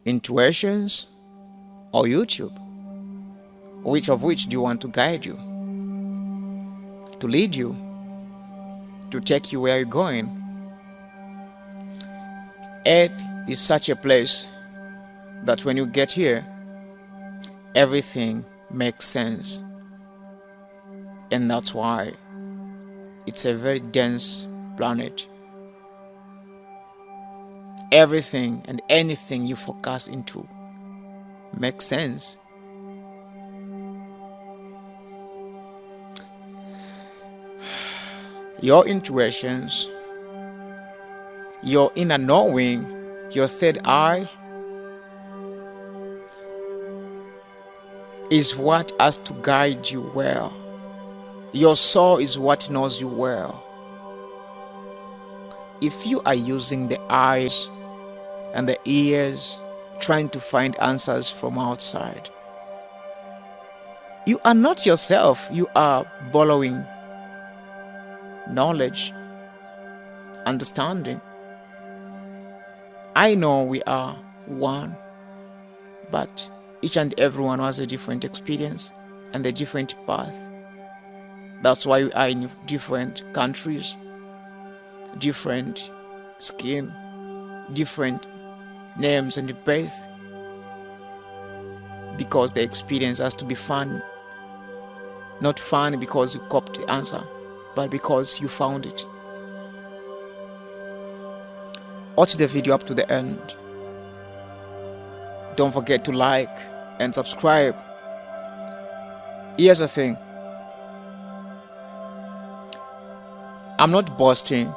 Intuitions or YouTube? Which of which do you want to guide you, to lead you, to take you where you're going? Earth is such a place that when you get here, everything makes sense. And that's why it's a very dense planet. Everything and anything you focus into makes sense. Your intuitions, your inner knowing, your third eye is what has to guide you well. Your soul is what knows you well. If you are using the eyes and the ears trying to find answers from outside, you are not yourself. You are borrowing knowledge, understanding. I know we are one, but each and everyone has a different experience and a different path. That's why we are in different countries, different skin, different names and birth, because the experience has to be fun. Not fun because you copied the answer, but because you found it. Watch the video up to the end. Don't forget to like and subscribe. Here's the thing. I'm not boasting,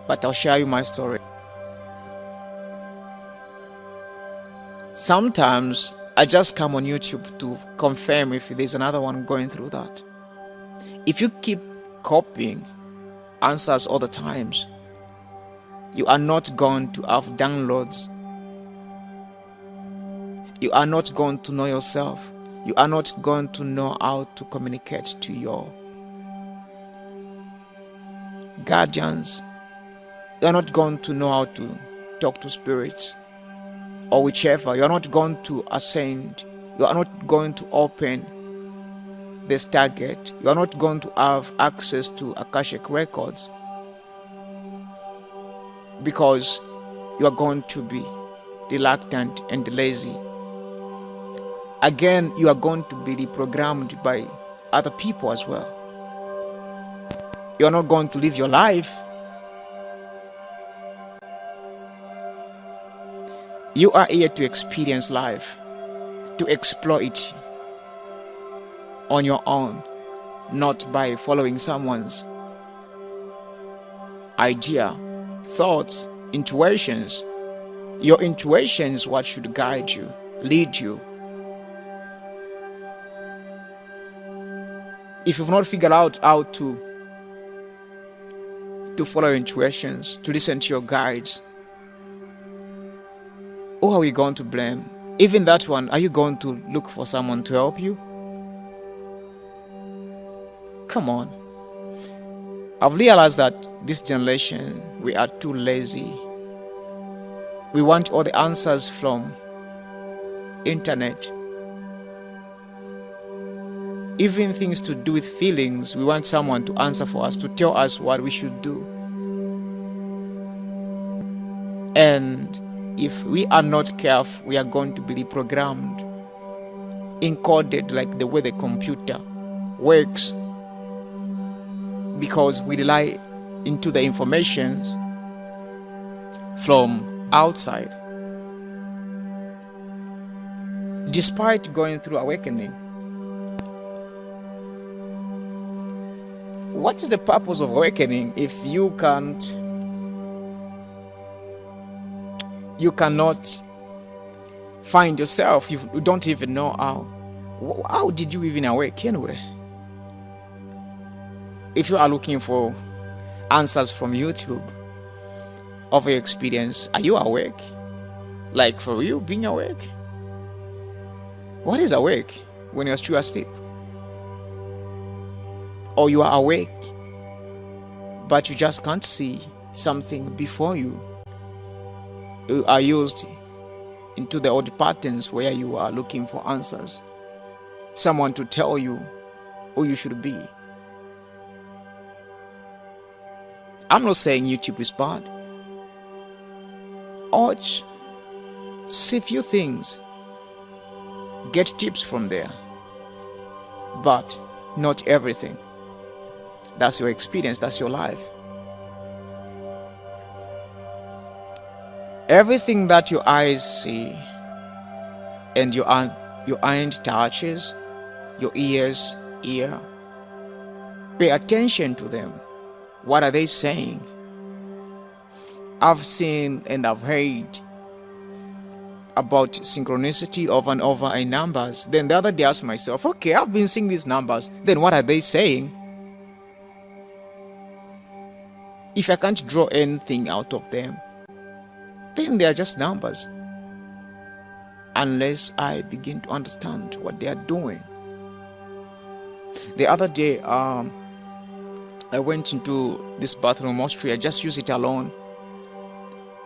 but I'll share you my story. Sometimes I just come on YouTube to confirm if there's another one going through that. If you keep copying answers all the times, you are not going to have downloads. You are not going to know yourself. You are not going to know how to communicate to your guardians. You are not going to know how to talk to spirits or whichever. You are not going to ascend. You are not going to open the Stargate. You are not going to have access to Akashic records, because you are going to be reluctant and lazy. Again, you are going to be reprogrammed by other people as well. You are not going to live your life. You are here to experience life, to explore it on your own, not by following someone's idea, thoughts, intuitions. Your intuition is what should guide you, lead you. If you've not figured out how to follow your intuitions, to listen to your guides, who are we going to blame? Even that one, are you going to look for someone to help you? Come on. I've realized that this generation, we are too lazy. We want all the answers from internet. Even things to do with feelings, we want someone to answer for us, to tell us what we should do. And if we are not careful, we are going to be reprogrammed, encoded like the way the computer works, because we rely into the information from outside. Despite going through awakening, what is the purpose of awakening if you cannot find yourself? You don't even know how did you even awake anyway? If you are looking for answers from YouTube of your experience, are you awake? Like for you being awake? What is awake when you're still asleep? Or you are awake, but you just can't see something before you. You are used into the odd patterns where you are looking for answers, someone to tell you who you should be. I'm not saying YouTube is bad. Watch, see few things, get tips from there, but not everything. That's your experience, that's your life. Everything that your eyes see and your hand touches, your ears hear, pay attention to them. What are they saying? I've seen and I've heard about synchronicity over and over in numbers. Then the other day I asked myself, okay, I've been seeing these numbers, then what are they saying? If I can't draw anything out of them, then they are just numbers. Unless I begin to understand what they are doing. The other day, I went into this bathroom mostly. I just use it alone.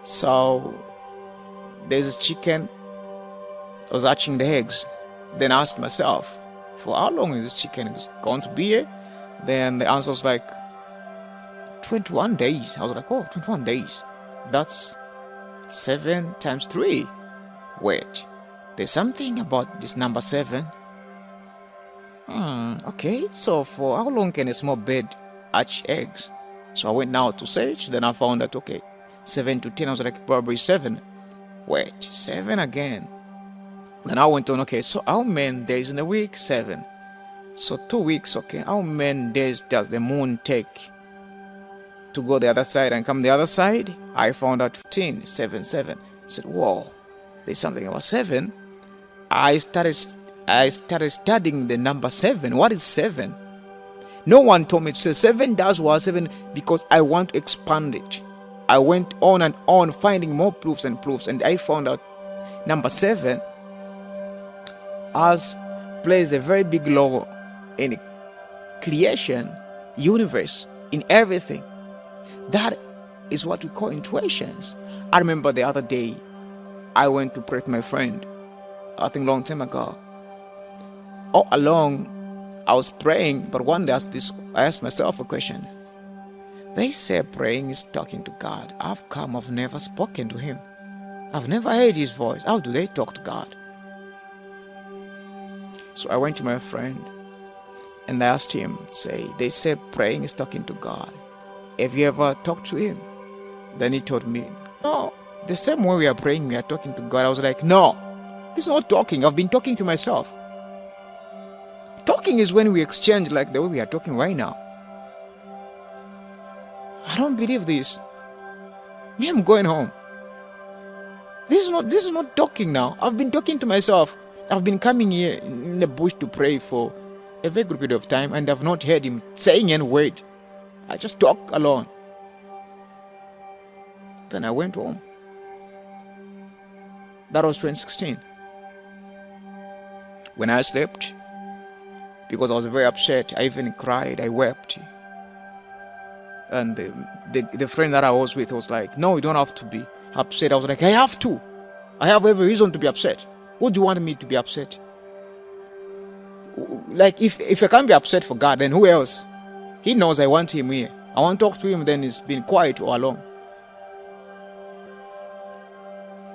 So there's a chicken. I was hatching the eggs. Then I asked myself, for how long is this chicken going to be here? Then the answer was like 21 days. I was like, oh, 21 days. That's 7 times 3. Wait, there's something about this number 7. Okay, so for how long can a small bird hatch eggs? So I went now to search, then I found that, okay, 7 to 10, I was like, probably 7. Wait, 7 again. Then I went on, okay, so how many days in a week? 7. So 2 weeks, okay, how many days does the moon take to go the other side and come the other side? I found out 15, 7, 7. I said, whoa, there's something about 7. I started studying the number 7. What is 7? No one told me to say 7 does what 7, because I want to expand it. I went on and on finding more proofs, and I found out number 7 plays a very big role in creation, universe, in everything. That is what we call intuitions. I remember the other day I went to pray with my friend, I think long time ago. All along I was praying, but one day I asked myself a question. They say praying is talking to God. I've never spoken to him. I've never heard his voice. How do they talk to God? So I went to my friend and I asked him, they say praying is talking to God. Have you ever talked to him? Then he told me, no, the same way we are praying, we are talking to God. I was like, no, this is not talking. I've been talking to myself. Talking is when we exchange like the way we are talking right now. I don't believe this. Me, I'm going home. This is not talking now. I've been talking to myself. I've been coming here in the bush to pray for a very good period of time, and I've not heard him saying any word. I just talk alone. Then I went home. That was 2016. When I slept, because I was very upset, I even cried, I wept. And the friend that I was with was like, no, you don't have to be upset. I was like, I have to. I have every reason to be upset. What do you want me to be upset? Like, if I can't be upset for God, then who else? He knows I want him here. I want to talk to him, then he's been quiet all along.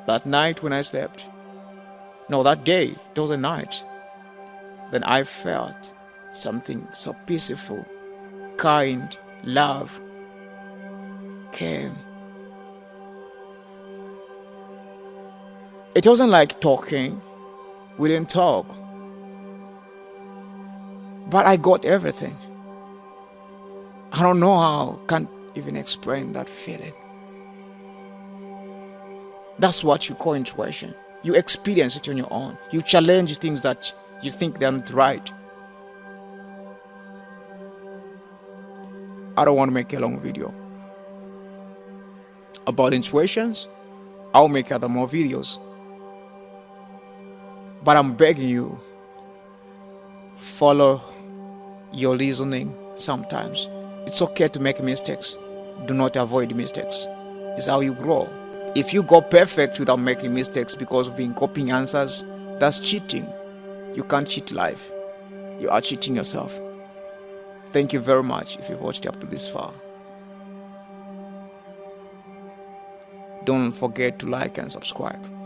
That night when I slept, no, that day, it was a night, then I felt something so peaceful, kind, love came. It wasn't like talking. We didn't talk. But I got everything. I don't know how, can't even explain that feeling. That's what you call intuition. You experience it on your own. You challenge things that you think they're not right. I don't want to make a long video about intuitions. I'll make other more videos. But I'm begging you, follow your reasoning sometimes. It's okay to make mistakes. Do not avoid mistakes. It's how you grow. If you go perfect without making mistakes because of being copying answers, that's cheating. You can't cheat life. You are cheating yourself. Thank you very much if you've watched up to this far. Don't forget to like and subscribe.